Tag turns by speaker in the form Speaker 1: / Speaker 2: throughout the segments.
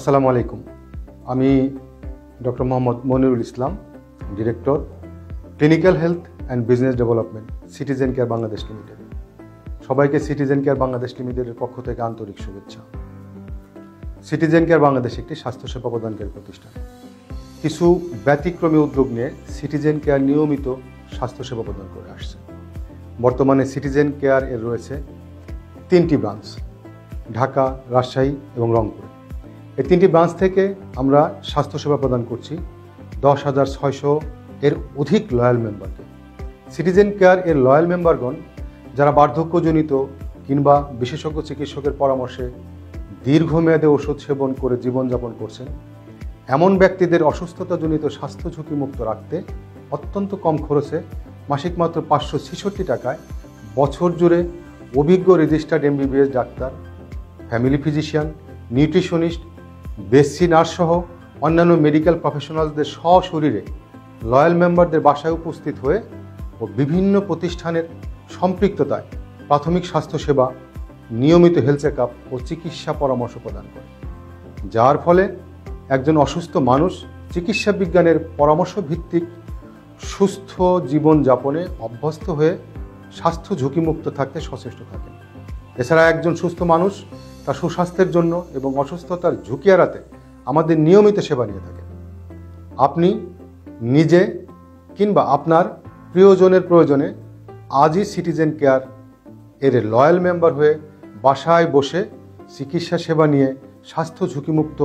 Speaker 1: আসসালামু আলাইকুম। আমি doctor Mohammad Monirul Islam, director clinical health and business development, citizen care Bangladesh limited. সবাইকে সিটিজেন কেয়ার বাংলাদেশ লিমিটেডের পক্ষ থেকে আন্তরিক শুভেচ্ছা। সিটিজেন কেয়ার বাংলাদেশ একটি স্বাস্থ্যসেবা প্রদানকারী প্রতিষ্ঠান। কিছু ব্যতিক্রমী উদ্যোগ নিয়ে সিটিজেন কেয়ার নিয়মিত স্বাস্থ্যসেবা প্রদান করে আসছে। বর্তমানে সিটিজেন কেয়ার এর রয়েছে 3টি ব্রাঞ্চ, ঢাকা, রাজশাহী এবং রংপুরে। এই 3টি ব্রাঞ্চ থেকে আমরা স্বাস্থ্যসেবা প্রদান করছি 10,600 এর অধিক লয়াল মেম্বারকে। সিটিজেন কেয়ার এর লয়াল মেম্বারগণ যারা বার্ধক্যজনিত কিংবা বিশেষজ্ঞ চিকিৎসকের পরামর্শে দীর্ঘমেয়াদে ওষুধ সেবন করে জীবনযাপন করছেন, এমন ব্যক্তিদের অসুস্থতাজনিত স্বাস্থ্য ঝুঁকি মুক্ত রাখতে অত্যন্ত কম খরচে মাসিক মাত্র 566 টাকায় বছর জুড়ে অভিজ্ঞ registered MBBS doctor, family physician, nutritionist, বেসি নার্স সহ অন্যান্য মেডিকেল প্রফেশনালসদের সশরীরে লয়াল মেম্বারদের বাসায় উপস্থিত হয়ে ও বিভিন্ন প্রতিষ্ঠানের সম্পৃক্ততায় প্রাথমিক স্বাস্থ্যসেবা, নিয়মিত হেলথ চেকআপ ও চিকিৎসা পরামর্শ প্রদান করে, যার ফলে একজন অসুস্থ মানুষ চিকিৎসা বিজ্ঞানের পরামর্শ ভিত্তিক সুস্থ জীবনযাপনে অভ্যস্ত হয়ে স্বাস্থ্য ঝুঁকিমুক্ত থাকতে সচেষ্ট থাকেন। এছাড়া একজন সুস্থ মানুষ তার সুস্বাস্থ্যের জন্য এবং অসুস্থতার ঝুঁকি এড়াতে আমাদের নিয়মিত সেবা নিয়ে থাকেন। আপনি নিজে কিংবা আপনার প্রিয়জনের প্রয়োজনে আজই সিটিজেন কেয়ার এর লয়াল মেম্বার হয়ে বাসায় বসে চিকিৎসা সেবা নিয়ে স্বাস্থ্য ঝুঁকিমুক্ত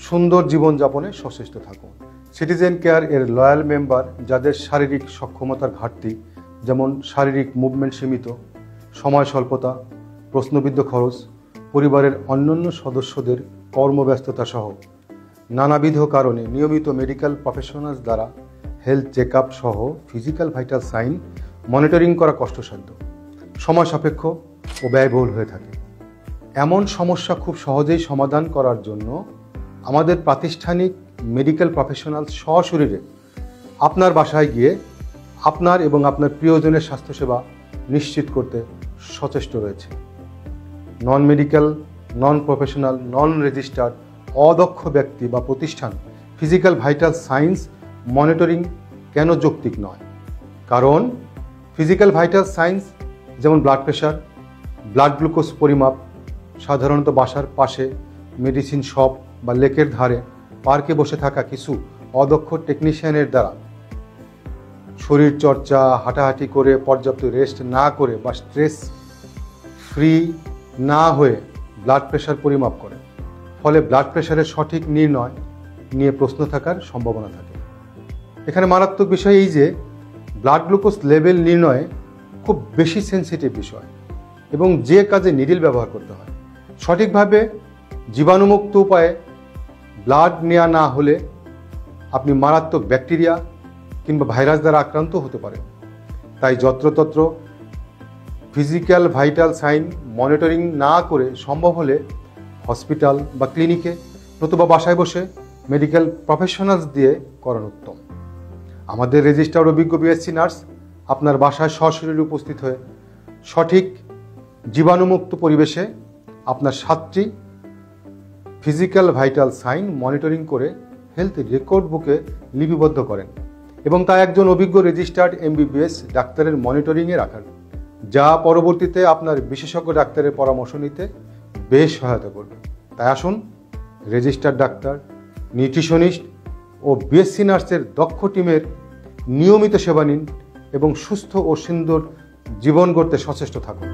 Speaker 1: সুন্দর জীবনযাপনে সচেষ্ট থাকুন। সিটিজেন কেয়ার এর লয়াল মেম্বার যাদের শারীরিক সক্ষমতার ঘাটতি, যেমন শারীরিক মুভমেন্ট সীমিত, সময় স্বল্পতা, প্রশ্নবিদ্ধ খরচ, পরিবারের অন্যান্য সদস্যদের কর্মব্যস্ততা সহ নানাবিধ কারণে নিয়মিত মেডিকেল প্রফেশনালস দ্বারা হেলথ চেকআপ সহ ফিজিক্যাল ভাইটাল সাইন মনিটরিং করা কষ্টসাধ্য, সময় সাপেক্ষ ও ব্যয়বহুল হয়ে থাকে। এমন সমস্যা খুব সহজেই সমাধান করার জন্য আমাদের প্রাতিষ্ঠানিক মেডিকেল প্রফেশনাল সশরীরে আপনার বাসায় গিয়ে আপনার এবং আপনার প্রিয়জনের স্বাস্থ্যসেবা নিশ্চিত করতে সচেষ্ট রয়েছে। নন মেডিকেল, নন প্রফেশনাল, নন রেজিস্টার্ড অদক্ষ ব্যক্তি বা প্রতিষ্ঠান ফিজিক্যাল ভাইটাল সাইন্স মনিটরিং কেন যৌক্তিক নয়? কারণ ফিজিক্যাল ভাইটাল সাইন্স যেমন ব্লাড প্রেশার, ব্লাড গ্লুকোজ পরিমাপ সাধারণত বাসার পাশে মেডিসিন শপ বা লেকের ধারে পার্কে বসে থাকা কিছু অদক্ষ টেকনিশিয়ানের দ্বারা শরীর চর্চা, হাঁটাহাঁটি করে পর্যাপ্ত রেস্ট না করে বা স্ট্রেস ফ্রি না হয়ে ব্লাড প্রেশার পরিমাপ করে, ফলে ব্লাড প্রেশারের সঠিক নির্ণয় নিয়ে প্রশ্ন থাকার সম্ভাবনা থাকে। এখানে মারাত্মক বিষয় এই যে ব্লাড গ্লুকোজ লেভেল নির্ণয়ে খুব বেশি সেন্সিটিভ বিষয় এবং যে কাজে নিডিল ব্যবহার করতে হয়। সঠিকভাবে জীবাণুমুক্ত উপায়ে ব্লাড নেওয়া না হলে আপনি মারাত্মক ব্যাকটেরিয়া কিংবা ভাইরাস দ্বারা আক্রান্ত হতে পারেন। তাই যত্রতত্র ফিজিক্যাল ভাইটাল সাইন মনিটরিং না করে সম্ভব হলে হসপিটাল বা ক্লিনিকে নতুবা বাসায় বসে মেডিকেল প্রফেশনালস দিয়ে করানো উত্তম। আমাদের রেজিস্টার্ড অভিজ্ঞ BSc নার্স আপনার বাসায় সশরীরে উপস্থিত হয়ে সঠিক জীবাণুমুক্ত পরিবেশে আপনার 7টি ফিজিক্যাল ভাইটাল সাইন মনিটরিং করে হেলথ রেকর্ড বুকে লিপিবদ্ধ করেন এবং তা একজন অভিজ্ঞ রেজিস্টার্ড MBBS ডাক্তারের মনিটরিংয়ে রাখান, যা পরবর্তীতে আপনার বিশেষজ্ঞ ডাক্তারের পরামর্শ নিতে বেশ সহায়তা করবে। তাই আসুন রেজিস্টার্ড ডাক্তার, নিউট্রিশনিস্ট ও BSc নার্সের দক্ষ টিমের নিয়মিত সেবা নিন এবং সুস্থ ও সুন্দর জীবন গড়তে সচেষ্ট থাকুন।